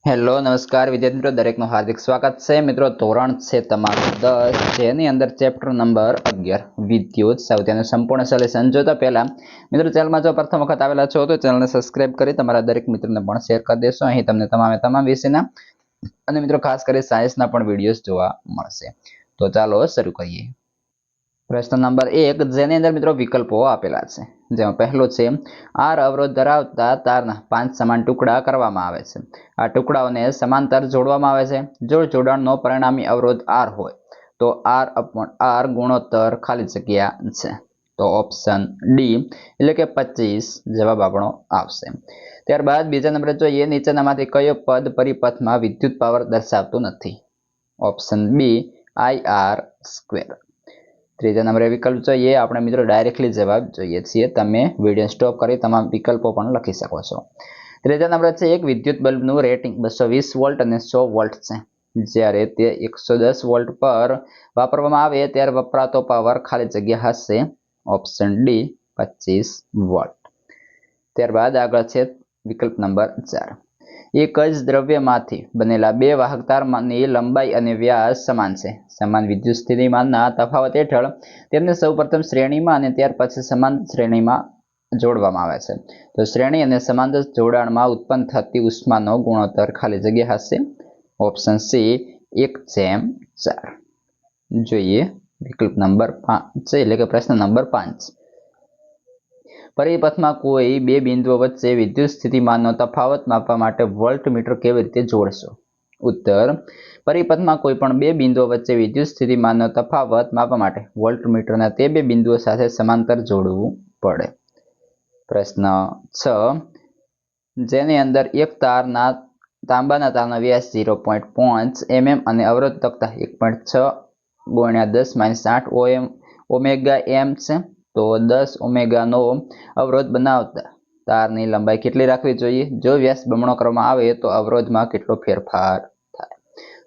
Hello નમસ્કાર વિદ્યાર્થી મિત્રો, દરેકનું હાર્દિક સ્વાગત છે. મિત્રો ધોરણ છે તમારું 10, જેની અંદર ચેપ્ટર નંબર 11 વિદ્યુત સાહિત્યનું સંપૂર્ણ સોલ્યુશન જોતા પહેલા મિત્રો ચેનલમાં જો પ્રથમ વખત આવેલા છો તો ચેનલને સબસ્ક્રાઇબ કરી તમારા દરેક મિત્રોને પણ શેર કરી દેશો. અહીં તમને તમામ વિષયના અને મિત્રો ખાસ કરી સાયન્સના પણ વિડીયોઝ જોવા મળશે. તો ચાલો શરૂ કરીએ. પ્રશ્ન નંબર 1, જેની અંદર મિત્રો વિકલ્પો આપેલા છે. જેમાં પહેલો છે, આર અવરોધ ધરાવતા તારના 5 સમાન ટુકડા કરવામાં આવે છે. આ ટુકડાઓને સમાંતર જોડવામાં આવે છે. જો જોડાણનો પરિણામી અવરોધ આર હોય તો આર ગુણોત્તર ખાલી જગ્યા છે. તો ઓપ્શન ડી એટલે કે 25 જવાબ આપણો આવશે. ત્યારબાદ બીજા નંબરે જોઈએ, નીચેનામાંથી કયો પદ પરિપથમાં વિદ્યુત પાવર દર્શાવતું નથી? Option B IR square. ત્રીજા નંબરે વિકલ્પ જોઈએ, આપણે મિત્રો ડાયરેક્ટલી જવાબ જોઈએ છીએ. તમે વિડીયો સ્ટોપ કરી તમામ વિકલ્પો પણ લખી શકો છો. ત્રીજા નંબર છે, એક વિદ્યુત બલ્બનું રેટિંગ 220 વોલ્ટ અને 100 વોલ્ટ છે. જ્યારે તે 110 વોલ્ટ પર વાપરવામાં આવે ત્યારે વપરાતો પાવર ખાલી જગ્યા હશે. Option D 25 volt. ત્યારબાદ આગળ છે વિકલ્પ નંબર 4, એક જ દ્રવ્યમાંથી બનેલા બે વાહક તારની લંબાઈ અને વ્યાસ સમાન છે. સમાન વિદ્યુત સ્થિતિમાનના તફાવત હેઠળ તેમને સૌપ્રથમ શ્રેણીમાં અને ત્યાર પછી સમાંતર શ્રેણીમાં જોડવામાં આવે છે. તો શ્રેણી અને સમાંતર જોડાણમાં ઉત્પન્ન થતી ઉષ્માનો ગુણોત્તર ખાલી જગ્યા હશે. Option C 1/4. જોઈએ વિકલ્પ નંબર 5 એટલે કે પ્રશ્ન નંબર 5, પરિપથમાં કોઈ બે બિંદુઓ વચ્ચે વિદ્યુત સ્થિતિમાનનો તફાવત માપવા માટે વોલ્ટમીટર કેવી રીતે જોડશો? ઉત્તર, પરિપથમાં કોઈ પણ બે બિંદુઓ વચ્ચે વિદ્યુત સ્થિતિમાનનો તફાવત માપવા માટે વોલ્ટમીટરના તે બે બિંદુઓ સાથે સમાંતર જોડવું પડે. પ્રશ્ન 6, જેની અંદર એક તાંબાના તારનો વ્યાસ 0.5 mm અને અવરોધકતા 1.6 × 10 - 8 ઓમેગા એમ છે. તો 10 ઓમેગાનો અવરોધ બનાવતા તારની લંબાઈ કેટલી રાખવી જોઈએ? જો વ્યાસ બમણો કરવામાં આવે તો અવરોધમાં કેટલો ફેરફાર થાય?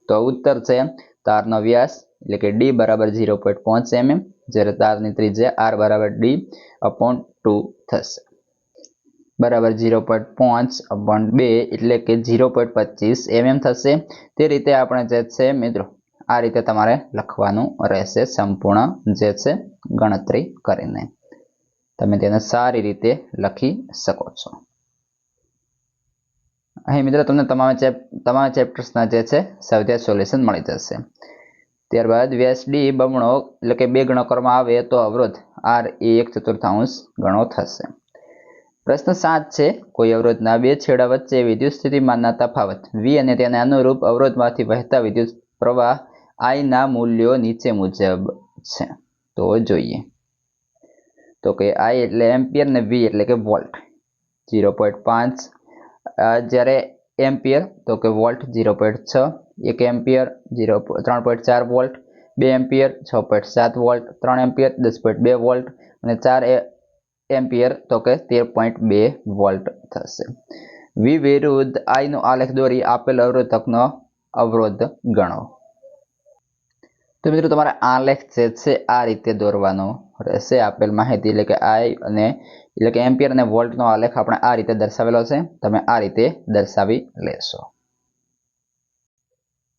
તો ઉત્તર છે, તારનો વ્યાસ એટલે કે d બરાબર 0.5 mm, જ્યારે તારની ત્રિજ્યા r બરાબર d/2 થશે. બરાબર 0.5/2 એટલે કે 0.25 mm થશે. તે રીતે આપણે જે છે મિત્રો આ રીતે તમારે લખવાનું રહેશે, સંપૂર્ણ જે છે ગણતરી કરીને. તમે તેને સારી રીતે લખી શકો છો. અહીં મિત્રો તમને તમામ ચેપ્ટર્સના જે છે સ્વાધ્યાય સોલ્યુશન મળી જશે. ત્યારબાદ વ્યાસ d બમણો એટલે કે 2 ગણો કરવામાં આવે તો અવરોધ r એ 1/4 ગણો થશે. પ્રશ્ન 7 છે, કોઈ અવરોધના બે છેડા વચ્ચે વિદ્યુત સ્થિતિમાનના તફાવત v અને તેને અનુરૂપ અવરોધમાંથી વહેતા વિદ્યુત પ્રવાહ I ના મૂલ્યો નીચે મુજબ છે. તો જોઈએ, તો કે I એટલે એમ્પિયર ને V એટલે કે વોલ્ટ. 0.5 જ્યારે એમ્પિયર તો કે volt 0.6, 1 ampere 3.4 volt, 2 ampere 6.7 volt, 3 ampere 10.2 volt અને 4 એમ્પિયર તો કે 13.2 વોલ્ટ થશે. V વિરુદ્ધ I નો આલેખ દોરી આપેલ અવરોધકનો અવરોધ ગણો. તો મિત્રો તમારે આલેખ જે છે આ રીતે દોરવાનો રહેશે. આપેલ માહિતી એટલે કે I અને એટલે કે એમ્પિયર અને વોલ્ટનો આલેખ આપણે આ રીતે દર્શાવેલો છે. તમે આ રીતે દર્શાવી લેશો.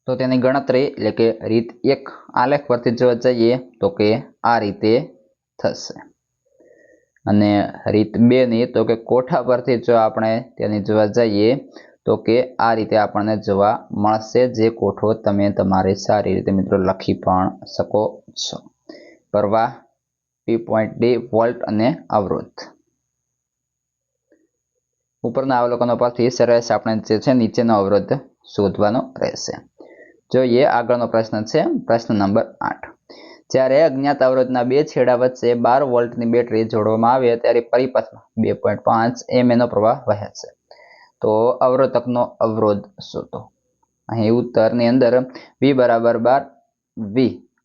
તો તેની ગણતરી એટલે કે રીત 1 આલેખ પરથી જોવા જઈએ તો કે આ રીતે થશે, અને રીત 2 ની તો કે કોઠા પરથી જો આપણે તેની જોવા જઈએ તો કે આ રીતે આપણને જોવા મળશે. જે કોઠો તમે તમારી સારી રીતે મિત્રો લખી પણ શકો છો. પ્રવાહ P.D વોલ્ટ અને અવરોધ. ઉપરના અવલોકનો પરથી સરેરાશ આપણે જે છે નીચેનો અવરોધ શોધવાનો રહેશે. જોઈએ આગળનો પ્રશ્ન છે પ્રશ્ન નંબર 8, જ્યારે અજ્ઞાત અવરોધના બે છેડા વચ્ચે 12 વોલ્ટની બેટરી જોડવામાં આવે ત્યારે પરિપથમાં 2.5 mA નો પ્રવાહ વહે છે. તો અવરોધકનો અવરોધ શોધો. અહીં ઉત્તરની અંદર V બરાબર 12 V,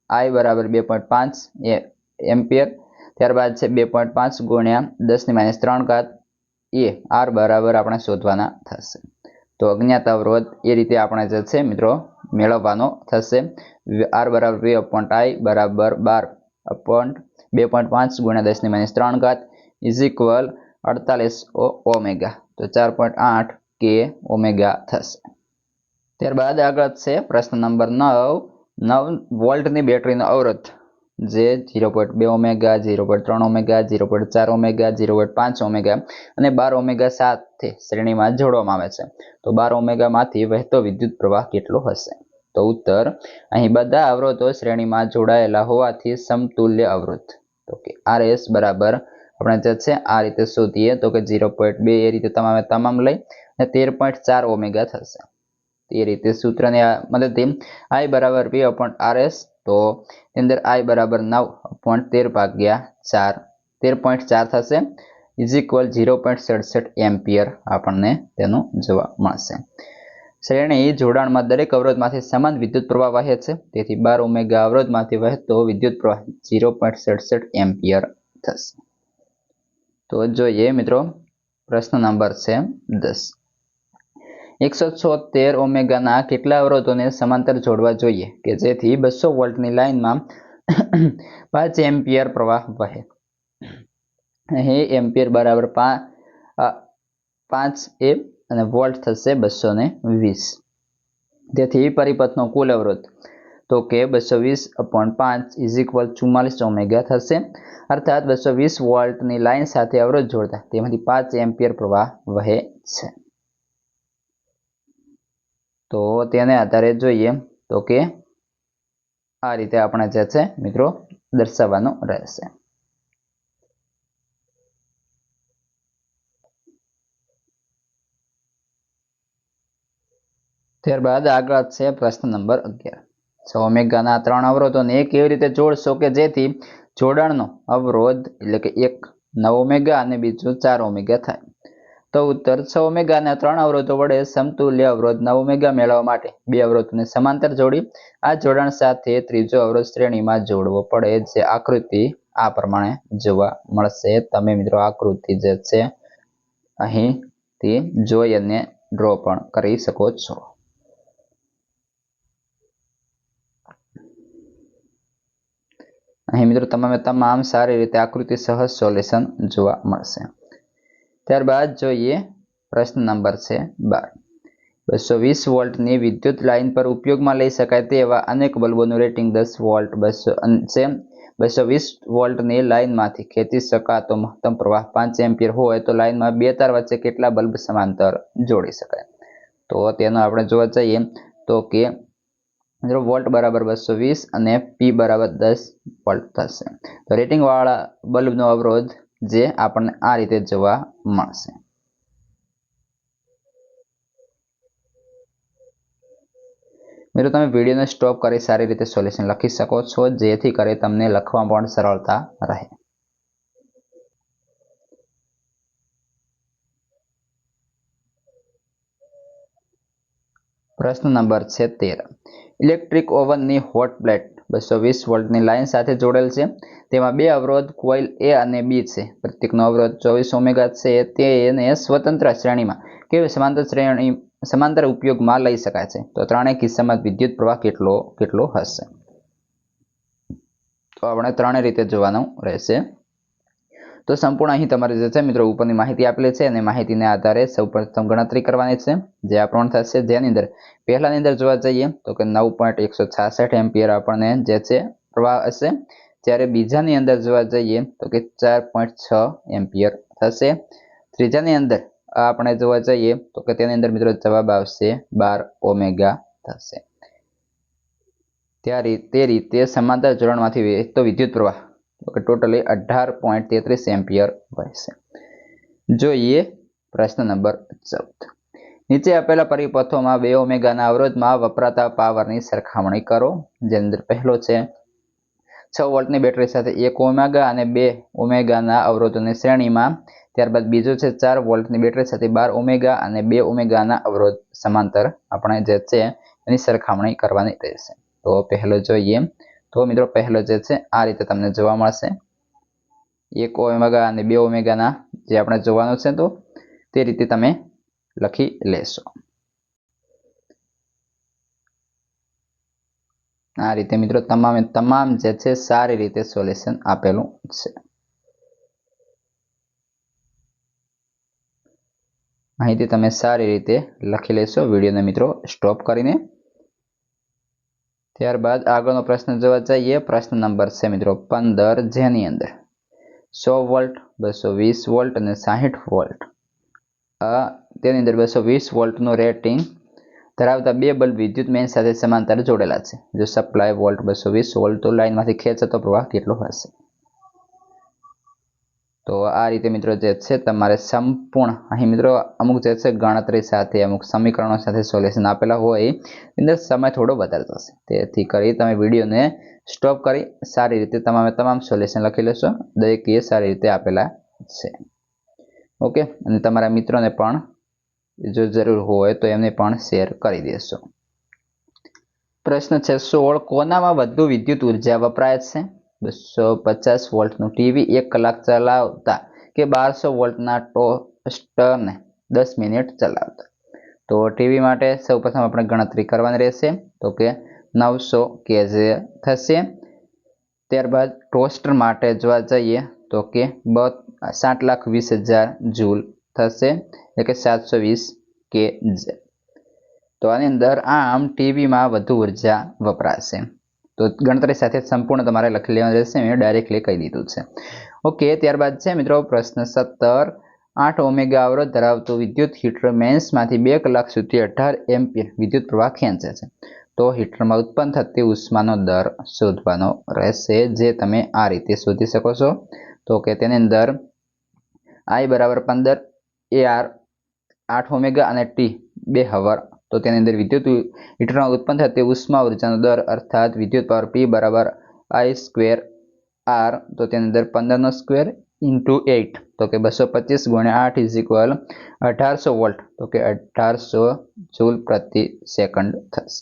I બરાબર 2.5 એમ્પિયર, ત્યારબાદ છે 2.5 × 10 - 3 એ R બરાબર આપણે શોધવાના થશે. તો અજ્ઞાત અવરોધ એ રીતે આપણે જે છે મિત્રો મેળવવાનો થશે. R બરાબર V/I બરાબર 2.5 × 10 - 3 = 48 ઓમેગા. તો 4.8 k ઓમેગા થશે. ત્યારબાદ આગળ છે પ્રશ્ન નંબર 9. 9 વોલ્ટની બેટરીનો અવરોધ જે 0.2 ઓમેગા, 0.3 ઓમેગા, 0.4 ઓમેગા, 0.5 ઓમેગા અને 12 ઓમેગા સાથે શ્રેણીમાં જોડવામાં આવે છે. તો 12 ઓમેગામાંથી વહેતો વિદ્યુત પ્રવાહ કેટલો હશે? તો ઉત્તર, અહીં બધા અવરોધો શ્રેણીમાં જોડાયેલા હોવાથી સમતુલ્ય અવરોધ. તો કે RS બરાબર આપણે જે છે આ રીતે શોધીએ તો કે 0.2 એ રીતે તમામ લઈ અને 13.4 ઓમેગા થશે. એ રીતે સૂત્રની મદદથી I બરાબર V/RS, તો એની અંદર I બરાબર 9/13/4 13.4 થશે ઇઝિક્વલ 0.67 એમ્પિયર આપણને તેનું જવાબ મળશે. શ્રેણી જોડાણમાં દરેક અવરોધમાંથી સમાન વિદ્યુત પ્રવાહ વહે છે, તેથી 12 ઓમેગા અવરોધમાંથી વહેતો વિદ્યુત પ્રવાહ 0.67 એમ્પિયર થશે. તો જોઈએ મિત્રો, પ્રશ્ન નંબર છે 10. 176 ઓમેગાના કેટલા અવરોધોને સમાંતર જોડવા જોઈએ કે જેથી 200 વોલ્ટની લાઇનમાં 5 એમ્પિયર પ્રવાહ વહે? અહીં એમ્પિયર બરાબર 5 એ અને વોલ્ટ થશે 220. તેથી પરિપથનો કુલ અવરોધ તો કે 220/5 ઇઝિક્વલ 44 ઓમેગા થશે. અર્થાત 220 વોલ્ટની લાઇન સાથે અવરોધ જોડતા તેમાંથી 5 એમ્પિયર પ્રવાહ વહે છે. તો તેને આધારે જોઈએ તો કે આ રીતે આપણે જે છે મિત્રો દર્શાવવાનું રહેશે. ત્યારબાદ આગળ છે પ્રશ્ન નંબર 11. 6 ઓમેગાના 3 અવરોધોને કેવી રીતે જોડશો કે જેથી જોડાણનો અવરોધ એટલે કે એક 9 ઓમેગા અને બીજું 4 ઓમેગા થાય? તો ઉત્તર, 6 ઓમેગાના 3 અવરોધો વડે સમતુલ્ય અવરોધ 9 ઓમેગા મેળવવા માટે બે અવરોધોને સમાંતર જોડી આ જોડાણ સાથે ત્રીજો અવરોધ શ્રેણીમાં જોડવો પડે, જે આકૃતિ આ પ્રમાણે જોવા મળશે. તમે મિત્રો આકૃતિ જે છે અહીંથી જોઈ અને ડ્રો પણ કરી શકો છો. અહીં મિત્રો તમામ સારી રીતે આકૃતિ સહ સોલ્યુશન જોવા મળશે. ત્યારબાદ જોઈએ પ્રશ્ન નંબર છે 12. 220 વોલ્ટની વિદ્યુત લાઇન પર ઉપયોગમાં લઈ શકાય તેવા અનેક બલ્બોનું રેટિંગ 10 વોલ્ટ 220 વોલ્ટની લાઇનમાંથી ખેંચી શકાતો મહત્તમ પ્રવાહ 5 એમ્પિયર હોય તો લાઇનમાં બે તાર વચ્ચે કેટલા બલ્બ સમાંતર જોડી શકાય? તો તેનો આપણે જોવા જઈએ તો કે વોલ્ટ બરાબર 220 અને P બરાબર 10 વોલ્ટ થશે. તો રેટિંગ વાળા બલ્બનો અવરોધ જે આપણને આ રીતે જોવા મળશે. મિત્રો તમે વિડીયોને સ્ટોપ કરી સારી રીતે સોલ્યુશન લખી શકો છો, જેથી કરી તમને લખવા પણ સરળતા રહે. પ્રશ્ન નંબર છે 13. ઇલેક્ટ્રિક ઓવનની હોટ પ્લેટ 220 વોલ્ટની લાઇન સાથે જોડેલ છે. તેમાં બે અવરોધ કોઇલ A અને B છે. પ્રત્યેકનો અવરોધ 24 ઓમેગા છે. તેને સ્વતંત્ર શ્રેણીમાં કેવી સમાંતર ઉપયોગમાં લઈ શકાય છે? તો ત્રણેય કિસ્સામાં વિદ્યુત પ્રવાહ કેટલો હશે? તો આપણે ત્રણેય રીતે જોવાનું રહેશે. તો સંપૂર્ણ અહીં તમારે જે છે મિત્રો ઉપરની માહિતી આપેલી છે અને માહિતીના આધારે સૌપ્રથમ ગણતરી કરવાની છે, જે આ પ્રમાણે થશે. જેની અંદર પહેલાની અંદર જોવા જઈએ તો કે 9.166 એમ્પિયર આપણને જે છે પ્રવાહ હશે. જ્યારે બીજાની અંદર જોવા જઈએ તો કે 4.6 એમ્પિયર થશે. ત્રીજાની અંદર આપણે જોવા જઈએ તો કે તેની અંદર મિત્રો જવાબ આવશે 12 ઓમેગા થશે. તે રીતે સમાંતર જોડાણમાંથી વહેતો વિદ્યુત પ્રવાહ તો કે ટોટલી 18.33 એમ્પિયર વહેશે. જોઈએ પ્રશ્ન નંબર 14. નીચે આપેલા પરિપથોમાં 2 ઓમેગાના અવરોધમાં વપરાતા પાવરની સરખામણી કરો. જેની અંદર પહેલો છે 6 વોલ્ટની બેટરી સાથે 1 ઓમેગા અને 2 ઓમેગાના અવરોધોની શ્રેણીમાં. ત્યારબાદ બીજો છે 4 વોલ્ટની બેટરી સાથે 12 ઓમેગા અને 2 ઓમેગાના અવરોધ સમાંતર આપણે જે છે એની સરખામણી કરવાની રહેશે. તો પહેલો જોઈએ તો મિત્રો પહેલો જે છે આ રીતે તમને જોવા મળશે. 1 ઓમેગા અને 2 ઓમેગાના જે આપણે જોવાનું છે, તો તે રીતે તમે લખી લેશો. આ રીતે મિત્રો તમામ જે છે સારી રીતે સોલ્યુશન આપેલું છે. અહીંથી તમે સારી રીતે લખી લેશો વિડીયોને મિત્રો સ્ટોપ કરીને। ત્યારબાદ આગળનો પ્રશ્ન જોવા જઈએ। પ્રશ્ન નંબર છે મિત્રો 15, જેની અંદર 100 વોલ્ટ, 220 વોલ્ટ અને 60 વોલ્ટ તેની અંદર 220 વોલ્ટનું રેટિંગ ધરાવતા બે બલ્બ વિદ્યુત મેઇન સાથે સમાંતર જોડેલા છે। જો સપ્લાય વોલ્ટ 220 વોલ્ટ તો લાઇનમાંથી ખેંચાતો પ્રવાહ કેટલો હશે? તો આ રીતે મિત્રો જે છે તમારે સંપૂર્ણ અહીં મિત્રો અમુક જે છે ગણતરી સાથે અમુક સમીકરણો સાથે સોલ્યુશન આપેલા હોય અંદર સમય થોડો વધારે થશે, તેથી કરી તમે વિડીયોને સ્ટોપ કરી સારી રીતે તમામ સોલ્યુશન લખી લેશો। દરેક એ સારી રીતે આપેલા છે, ઓકે। અને તમારા મિત્રોને પણ જો જરૂર હોય તો એમને પણ શેર કરી દેશો। પ્રશ્ન છે 16, કોનામાં વધુ વિદ્યુત ઉર્જા વપરાય છે? 250 વોલ્ટનું ટીવી 1 કલાક ચલાવતા કે 1200 વોલ્ટના ટોસ્ટરને 10 મિનિટ ચલાવતા? તો ટીવી માટે સૌપ્રથમ આપણે ગણતરી કરવાની રહેશે, તો કે 900 કેજે થશે। ત્યારબાદ ટોસ્ટર માટે જોવા જઈએ તો કે 7,20,000 જૂલ થશે, એટલે કે 720 કેજે। તો આની અંદર આમ ટીવીમાં વધુ ઉર્જા વપરાશે, તો ગણતરી સાથે સંપૂર્ણ તમારે લખી લેવાનું રહેશે, મેં ડાયરેક્ટલી કહી દીધું છે, ઓકે। ત્યારબાદ છે મિત્રો પ્રશ્ન 17, 8 ઓમેગા અવરોધ ધરાવતું વિદ્યુત હીટર મેન્સમાંથી 2 કલાક સુધી 18 એમ્પિયર વિદ્યુત પ્રવાહ ખેંચે છે, તો હીટરમાં ઉત્પન્ન થતી ઉષ્માનો દર શોધવાનો રહેશે, જે તમે આ રીતે શોધી શકો છો। તો કે તેની અંદર I બરાબર 15, AR 8 ઓમેગા અને T 2 હવર, તો તેની અંદર વિદ્યુત હીટરમાં ઉત્પન્ન થતી ઉષ્મા ઉર્જાનો દર અર્થાત વિદ્યુત પાવર P બરાબર I² R, તો તેની અંદર 15નો સ્ક્વેર ઇન્ટુ 8, તો કે 225 ગુણ્યા 8 ઇઝ 1800 વોલ્ટ, તો કે 1800 જૂલ પ્રતિ સેકન્ડ થશે।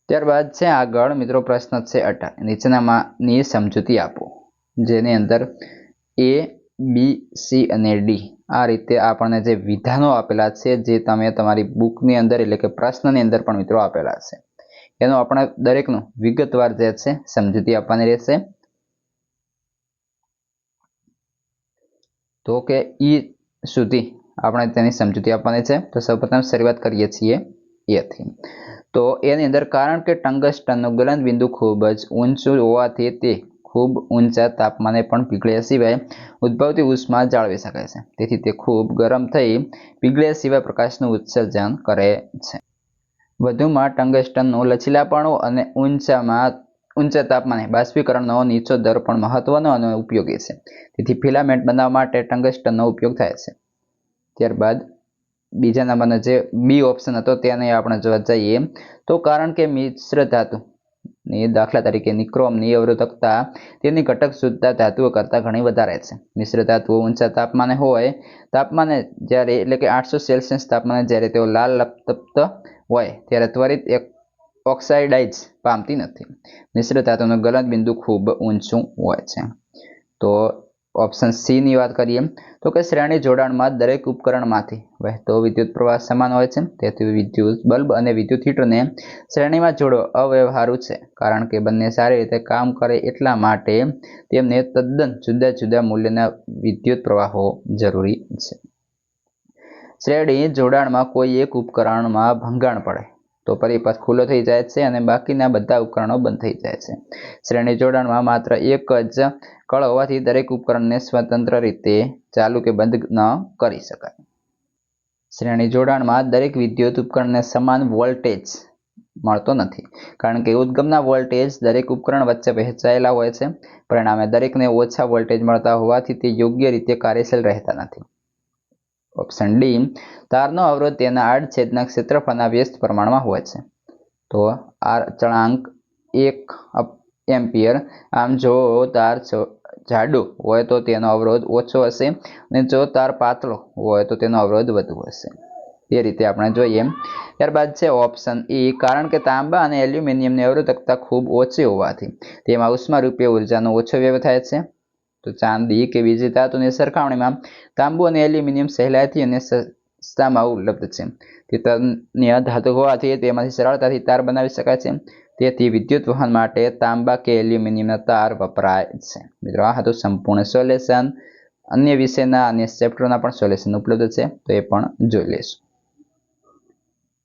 ત્યારબાદ છે આગળ મિત્રો પ્રશ્ન છે 18, નીચેનામાંની સમજૂતી આપો, જેની અંદર A, B, C અને D આ રીતે આપણને જે વિધાનો આપેલા છે, જે તમે તમારી બુકની અંદર એટલે કે પ્રશ્નની અંદર પણ મિત્રો આપેલા છે, એનો આપણે દરેકનું વિગતવાર જે છે સમજૂતી આપવાની રહેશે। તો કે E સુધી આપણે તેની સમજૂતી આપવાની છે। તો સૌપ્રથમ શરૂઆત કરીએ છીએ એથી। તો એની અંદર કારણ કે ટંગસ્ટનનું ગલન બિંદુ ખૂબ જ ઊંચું હોવાથી તે ખૂબ ઊંચા તાપમાને પણ પીગળ્યા સિવાય ઉદ્ભવતી ઉષ્મા જાળવી શકાય છે, તેથી તે ખૂબ ગરમ થઈ પીગળ્યા સિવાય પ્રકાશનું ઉત્સર્જન કરે છે। વધુમાં ટંગસ્ટનનું લચીલાપણું અને ઊંચા તાપમાને બાષ્પીકરણનો નીચો દર પણ મહત્વનો અને ઉપયોગી છે, તેથી ફિલામેન્ટ બનાવવા માટે ટંગસ્ટનનો ઉપયોગ થાય છે। ત્યારબાદ બીજા નંબરનો જે બી ઓપ્શન હતો તેને આપણે જોવા જઈએ તો કારણ કે મિશ્ર ધાતુની દાખલા તરીકે નિક્રોમની અવરોધકતા તેની ઘટક શુદ્ધતા ધાતુઓ કરતાં ઘણી વધારે છે। મિશ્ર ધાતુઓ ઊંચા તાપમાને જ્યારે એટલે કે 800 સેલ્સિયસ તાપમાને જ્યારે તેઓ લાલ લપતપ્ત હોય ત્યારે ત્વરિત ઓક્સાઇડાઇઝ પામતી નથી। મિશ્ર ધાતુનું ગલન બિંદુ ખૂબ ઊંચું હોય છે। તો ઓપ્શન સી ની વાત કરીએ તો કે શ્રેણી જોડાણમાં દરેક ઉપકરણમાંથી વહેતો વિદ્યુત પ્રવાહ સમાન હોય છે, તેથી વિદ્યુત બલ્બ અને વિદ્યુત હીટરને શ્રેણીમાં જોડવો અવ્યવહારુ છે, કારણ કે બંને સારી રીતે કામ કરે એટલા માટે તેમને તદ્દન જુદા જુદા મૂલ્યના વિદ્યુત પ્રવાહો જરૂરી છે। શ્રેણી જોડાણમાં કોઈ એક ઉપકરણમાં ભંગાણ પડે તો પરિપથ ખુલ્લો થઈ જાય છે અને બાકીના બધા ઉપકરણો બંધ થઈ જાય છે। શ્રેણી જોડાણમાં માત્ર એક જ કળ હોવાથી દરેક ઉપકરણને સ્વતંત્ર રીતે ચાલુ કે બંધ ન કરી શકાય। શ્રેણી જોડાણમાં દરેક વિદ્યુત ઉપકરણને સમાન વોલ્ટેજ મળતો નથી, કારણ કે ઉદ્ગમના વોલ્ટેજ દરેક ઉપકરણ વચ્ચે વહેંચાયેલા હોય છે, પરિણામે દરેકને ઓછા વોલ્ટેજ મળતા હોવાથી તે યોગ્ય રીતે કાર્યશીલ રહેતા નથી। ઓપ્શન ડી, તારનો અવરોધ તેના આડછેદના ક્ષેત્રફળના વ્યસ્ત પ્રમાણમાં હોય છે, તો આર અચળાંક 1 એમ્પિયર। આમ જો તાર જાડો હોય તો તેનો અવરોધ ઓછો હશે અને જો તાર પાતળો હોય તો તેનો અવરોધ વધુ હશે, એ રીતે આપણે જોઈએ। ત્યારબાદ છે ઓપ્શન ઈ, કારણ કે તાંબા અને એલ્યુમિનિયમની અવરોધકતા ખૂબ ઓછી હોવાથી તેમાં ઉષ્મારૂપીય ઉર્જાનો ઓછો વ્યય થાય છે। તો ચાંદી કે બીજી ધાતુની સરખામણીમાં તાંબુ અને એલ્યુમિનિયમ સહેલાઈથી અને સસ્તામાં ઉપલબ્ધ છે, તે તન્ય ધાતુ હોવાથી તેમાંથી સરળતાથી તાર બનાવી શકાય છે, તેથી વિદ્યુત વહન માટે તાંબા કે એલ્યુમિનિયમના તાર વપરાય છે। મિત્રો આ હતું સંપૂર્ણ સોલ્યુશન। અન્ય વિષયના અન્ય ચેપ્ટરના પણ સોલ્યુશન ઉપલબ્ધ છે, તો એ પણ જોઈ લેશું.